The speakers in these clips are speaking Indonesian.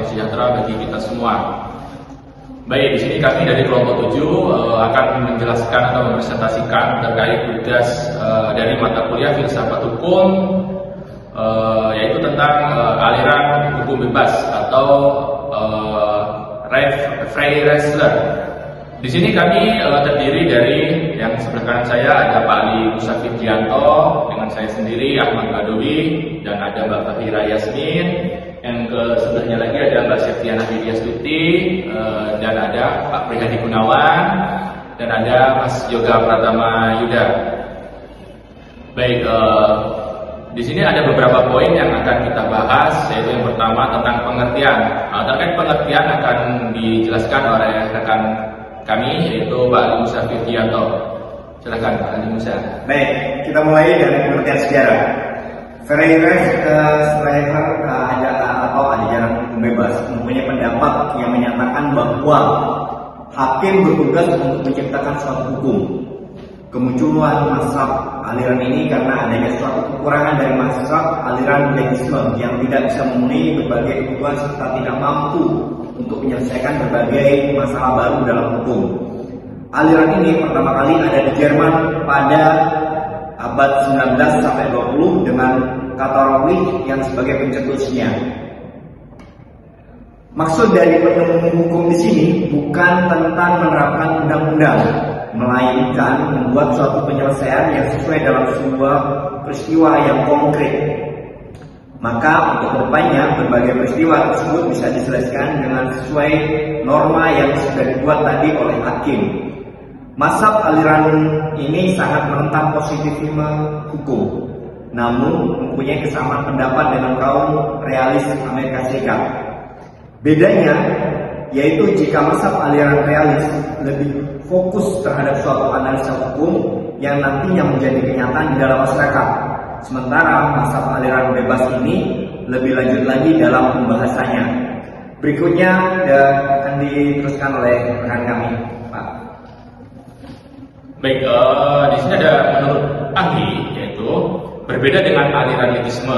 salam sejahtera bagi kita semua. Baik, di sini kami dari kelompok 7 akan menjelaskan atau mempresentasikan terkait tugas dari mata kuliah filsafat hukum, yaitu tentang aliran hukum bebas atau Freiressler. Di sini kami terdiri dari yang sebelah kanan saya ada Pak Ali Musafidianto, dengan saya sendiri Ahmad Badawi, dan ada Mbak Fahira Yasmin. Yang ke sebelahnya lagi ada Mbak Septiana Widyastuti, dan ada Pak Prihadi Gunawan, dan ada Mas Yoga Pratama Yuda. Baik, di sini ada beberapa poin yang akan kita bahas, yaitu yang pertama tentang pengertian. Terkait pengertian akan dijelaskan oleh rekan kami, yaitu Pak Ali Musafidianto. Silakan Pak Ali Musa. Baik, kita mulai dari pengertian sejarah. Freiressler atau ajaran hukum bebas mempunyai pendapat yang menyatakan bahwa hakim bertugas untuk menciptakan suatu hukum. Kemunculan mazhab aliran ini karena adanya suatu kekurangan dari mazhab aliran legisme yang tidak bisa memenuhi berbagai kebutuhan serta tidak mampu untuk menyelesaikan berbagai masalah baru dalam hukum. Aliran ini pertama kali ada di Jerman pada abad 19 sampai 20 dengan Katorowicz yang sebagai pencetusnya. Maksud dari penemu hukum di sini bukan tentang menerapkan undang-undang, melainkan membuat suatu penyelesaian yang sesuai dalam sebuah peristiwa yang konkret. Maka untuk kedepannya berbagai peristiwa tersebut bisa diselesaikan dengan sesuai norma yang sudah dibuat tadi oleh hakim. Mazhab aliran ini sangat menentang positivisme hukum, namun mempunyai kesamaan pendapat dengan kaum realis Amerika Serikat. Bedanya yaitu jika mazhab aliran realis lebih fokus terhadap suatu analisa hukum yang nantinya menjadi kenyataan di dalam masyarakat, sementara mazhab aliran bebas ini lebih lanjut lagi dalam pembahasannya. Berikutnya akan diteruskan oleh rekan kami, Pak. Baik, di sini ada menurut ahli, yaitu berbeda dengan aliran legisme,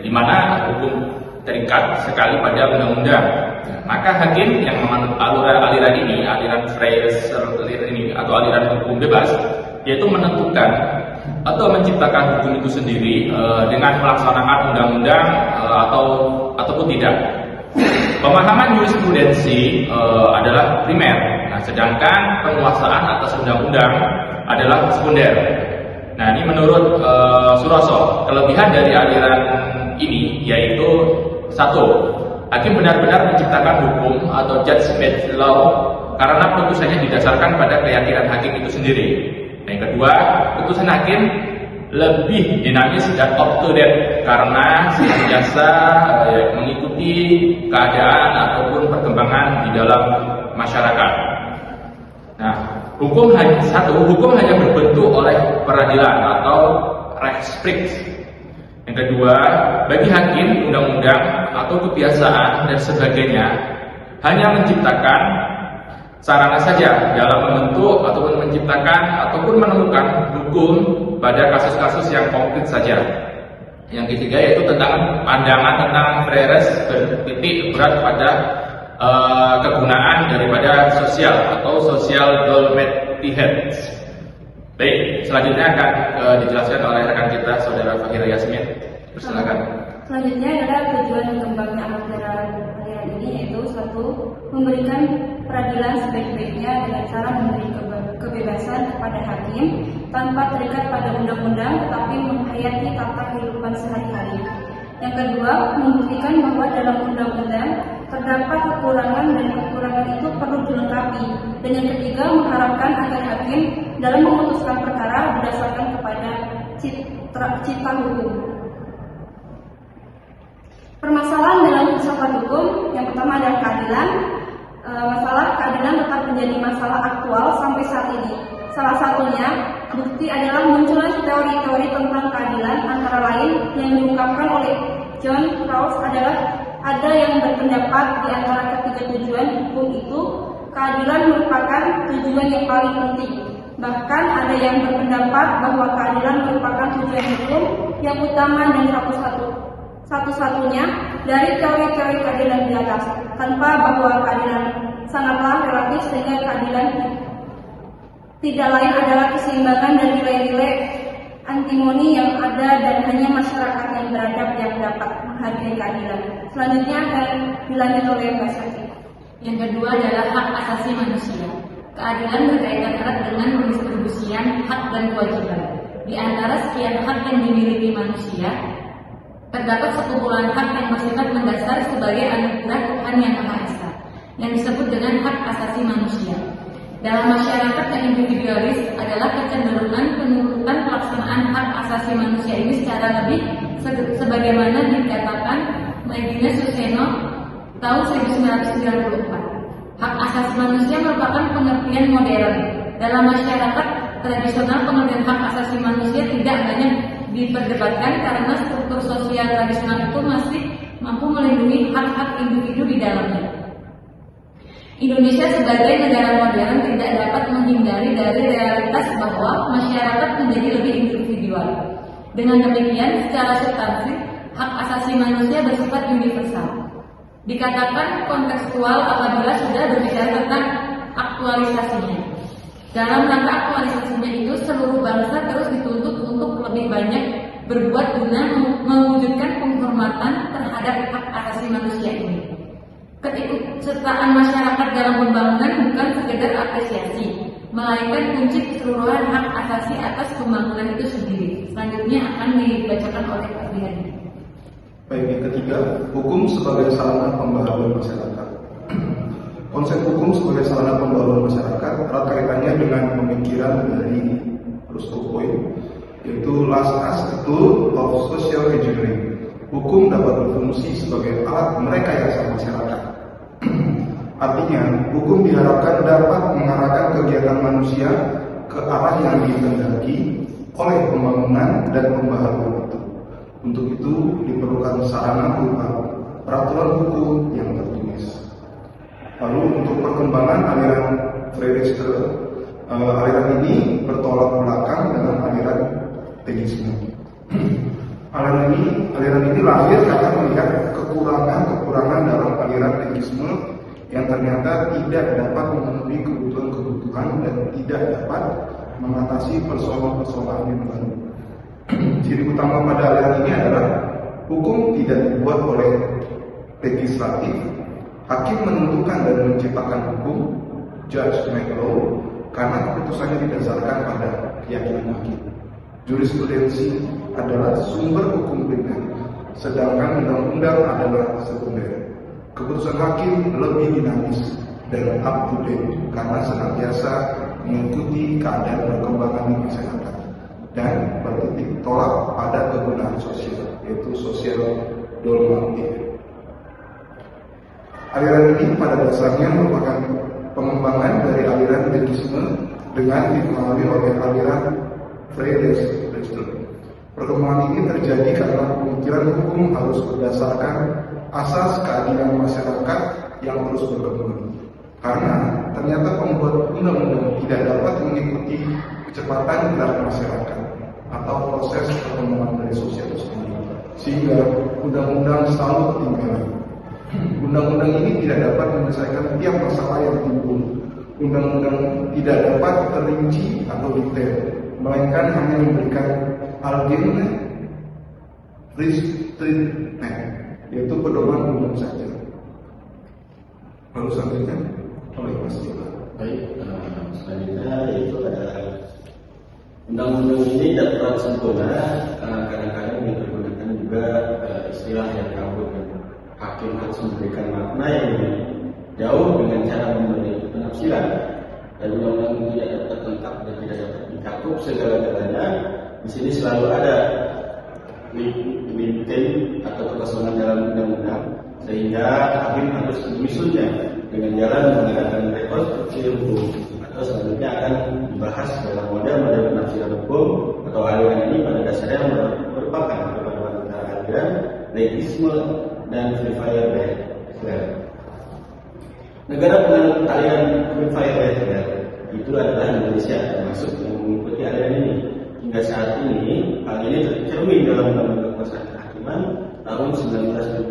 di mana hukum terikat sekali pada undang-undang. Maka hakim yang memanut aliran ini, aliran Freiressler ini atau aliran hukum bebas, yaitu menentukan atau menciptakan hukum itu sendiri dengan melaksanakan undang-undang ataupun tidak. Pemahaman jurisprudensi adalah primer. Nah, sedangkan penguasaan atas undang-undang adalah sekunder. Nah, ini menurut Suroso, kelebihan dari aliran ini yaitu satu, hakim benar-benar menciptakan hukum atau judge-made law karena putusannya didasarkan pada keyakinan hakim itu sendiri. Yang kedua, putusan hakim lebih dinamis dan up to date karena senantiasa mengikuti keadaan ataupun perkembangan di dalam masyarakat. Nah, hukum hanya berbentuk oleh peradilan atau Rechtsprechung. Yang kedua, bagi hakim undang-undang atau kebiasaan dan sebagainya hanya menciptakan sarana saja dalam membentuk ataupun menciptakan ataupun menemukan hukum pada kasus-kasus yang konkret saja. Yang ketiga yaitu tentang pandangan tentang Freiressler bertitik berat pada kegunaan daripada sosial atau social Dolmettigkeit. Baik, selanjutnya akan dijelaskan oleh rekan kita Saudara Fahira Yasmin. Silakan. Selanjutnya adalah tujuan kembangnya aliran ini, yaitu satu, memberikan peradilan sebaik-baiknya dengan cara memberi kebebasan kepada hakim tanpa terikat pada undang-undang tetapi menghayati tata kehidupan sehari-hari. Yang kedua, membuktikan bahwa dalam undang-undang terdapat kekurangan dan kekurangan itu perlu dilengkapi. Dan yang ketiga, mengharapkan agar hakim dalam memutuskan perkara berdasarkan kepada cita hukum. Permasalahan dalam filsafat hukum yang pertama adalah keadilan. Masalah keadilan tetap menjadi masalah aktual sampai saat ini. Salah satunya bukti adalah munculnya teori-teori tentang keadilan, antara lain yang diungkapkan oleh John Rawls adalah ada yang berpendapat di antara ketiga tujuan hukum itu keadilan merupakan tujuan yang paling penting. Bahkan ada yang berpendapat bahwa keadilan merupakan tujuan hukum yang utama dan satu-satunya dari teori-teori keadilan di atas, tanpa bahwa keadilan sangatlah relatif sehingga keadilan tidak lain adalah keseimbangan dan nilai-nilai antimoni yang ada dan hanya masyarakat yang beradab yang dapat menghargai keadilan. Selanjutnya akan dilanjut oleh Mbak Sati. Yang kedua adalah hak asasi manusia. Keadilan berkaitan erat dengan pendistribusian hak dan kewajiban. Di antara sekian hak yang dimiliki manusia, terdapat sekumpulan hak yang bersifat mendasar sebagai anugerah Tuhan Yang Maha Esa, yang disebut dengan hak asasi manusia. Dalam masyarakat yang individualis adalah kecenderungan penurutan pelaksanaan hak asasi manusia ini secara lebih sebagaimana dikatakan Medina Suseno tahun 1994. Hak asasi manusia merupakan pengertian modern. Dalam masyarakat tradisional, pengertian hak asasi manusia tidak banyak diperdebatkan karena struktur sosial tradisional itu masih mampu melindungi hak-hak individu di dalamnya. Indonesia sebagai negara modern tidak dapat menghindari dari realitas bahwa masyarakat menjadi lebih individual. Dengan demikian, secara substansi, hak asasi manusia bersifat universal. Dikatakan kontekstual apabila sudah berbicara tentang aktualisasinya. Dalam rangka aktualisasinya itu, seluruh bangsa terus dituntut untuk lebih banyak berbuat guna mewujudkan penghormatan terhadap hak asasi manusia ini. Keikutsertaan masyarakat dalam pembangunan bukan sekedar apresiasi, melainkan kunci keseluruhan hak asasi atas pembangunan itu sendiri. Selanjutnya akan dibacakan oleh Pak Bihani. Baik, yang ketiga, hukum sebagai sarana pembaharuan masyarakat. Konsep hukum sebagai sarana pembaharuan masyarakat erat kaitannya dengan pemikiran dari Rusto Point, yaitu last tool of social engineering. Hukum dapat berfungsi sebagai alat merekayasa masyarakat. Artinya, hukum diharapkan dapat mengarahkan kegiatan manusia ke arah yang dikehendaki oleh pembangunan dan pembaharuan itu. Untuk itu diperlukan sarana berupa peraturan hukum yang tertulis. Lalu untuk perkembangan aliran Freirechte, aliran ini bertolak belakang dengan aliran tegisme. Aliran ini lahir karena melihat kekurangan dalam aliran tegisme yang ternyata tidak dapat memenuhi kebutuhan dan tidak dapat mengatasi persoalan-persoalan yang baru. Ciri utama pada aliran ini adalah hukum tidak dibuat oleh legislatif. Hakim menentukan dan menciptakan hukum, judge make law, karena keputusannya didasarkan pada keyakinan hakim. Jurisprudensi adalah sumber hukum primer, sedangkan undang-undang adalah sekunder. Keputusan hakim lebih dinamis dan up to date karena senantiasa mengikuti keadaan perkembangan di masyarakat dan bertitik tolak pada kegunaan sosial, yaitu sosial normatif. Aliran ini pada dasarnya merupakan pengembangan dari aliran tegisme dengan dipengaruhi oleh aliran Freirechte. Perkembangan ini terjadi karena pemikiran hukum harus berdasarkan asas keadilan masyarakat yang terus berkembang. Karena ternyata pembuat undang-undang tidak dapat mengikuti kecepatan gerak masyarakat atau proses perkembangan dari sosial itu sendiri, sehingga undang-undang selalu ketinggalan. Undang-undang ini tidak dapat menyelesaikan tiap masalah yang timbul. Undang-undang tidak dapat terinci atau detail, melainkan hanya memberikan argumen treatment, yaitu pedoman umum saja. Lalu selanjutnya oleh Mas Yoga. Baik, selanjutnya yaitu ada undang-undang ini tidak terlalu sempurna, kadang-kadang dipergunakan juga istilah yang kabur. Hakim harus memberikan makna yang lebih jauh dengan cara memberi penafsiran, dan undang-undang itu tidak dapat lengkap dan tidak dapat mencakup segala-galanya. Di sini selalu ada limiten atau kekosongan dalam undang-undang, sehingga hakim harus menyusunnya dengan jalan menggunakan rekonstruksi hukum, atau selanjutnya akan dibahas dalam model-model penafsiran hukum atau aliran ini pada dasarnya merupakan perpaduan antara aliran legisme dan Free Fire Battler. Negara penganut aliran Free Fire Battler itu adalah Indonesia, termasuk yang mengikuti aliran ini. Hingga saat ini, hal ini tercermin dalam Undang-Undang Kekuasaan Kehakiman tahun tahun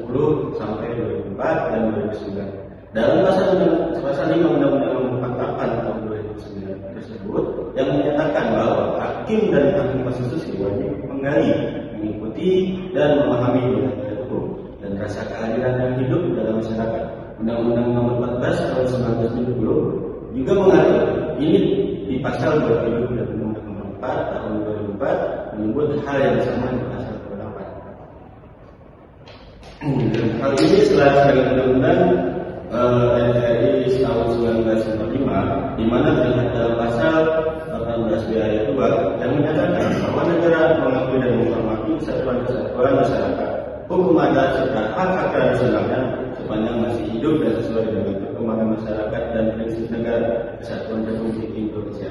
1970 sampai 2004 dan 2009. Dalam pasal 5 Undang-Undang Nomor 48 tahun 2009 tersebut yang menyatakan bahwa hakim dan hakim konstitusi wajib menggali, mengikuti dan memahami nilai hukum dan rasa keadilan yang hidup dalam masyarakat. Undang-Undang Nomor 14 tahun 1970 juga mengatur ini di pasal 27 dan Undang-Undang Nomor 4 tahun 2004 menyebut hal yang sama di pasal 28. Hal ini selaras dengan Undang-Undang RI tahun 1945 di mana terlihat dalam pasal 18B ayat 2 yang menyatakan bahwa negara mengakui dan menghormati kesatuan-kesatuan masyarakat, hukum adat serta hak-hak tradisionalnya sepanjang masih hidup dan sesuai dengan perkembangan masyarakat dan prinsip negara kesatuan Republik Indonesia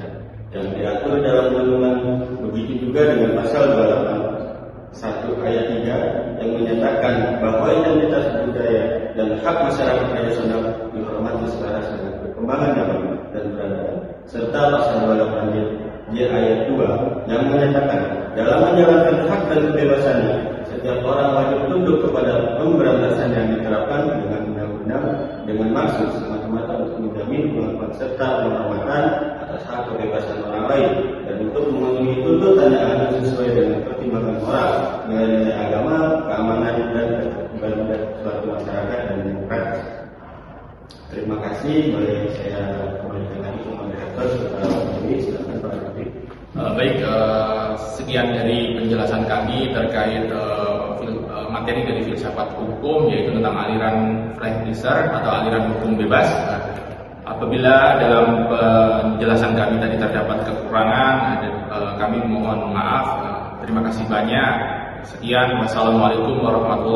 yang diatur dalam Undang-Undang. Begitu juga dengan pasal 28 ayat 3 yang menyatakan bahwa identitas budaya dan hak masyarakat tradisional dihormati selaras dengan perkembangan zaman dan peradaban, serta pasal 28 ayat 2 yang menyatakan dalam menjalankan hak dan kebebasannya setiap orang wajib tunduk kepada pemberantasan yang diterapkan dengan undang-undang dengan maksud semata-mata untuk menjamin pengakuan serta penghormatan atas hak kebebasan orang lain dan untuk memenuhi tuntutan yang ada sesuai dengan pertimbangan moral, nilai-nilai agama, keamanan dan ketertiban suatu masyarakat dan demokratis. Terima kasih. Boleh saya kembalikan lagi ke moderator setelah ini. Silakan Pak Rafi. Baik, sekian dari penjelasan kami terkait materi dari filsafat hukum, yaitu tentang aliran Freidenreich atau aliran hukum bebas. Apabila dalam penjelasan kami tadi terdapat kekurangan, kami mohon maaf. Terima kasih banyak. Sekian, wassalamualaikum warahmatullahi wabarakatuh.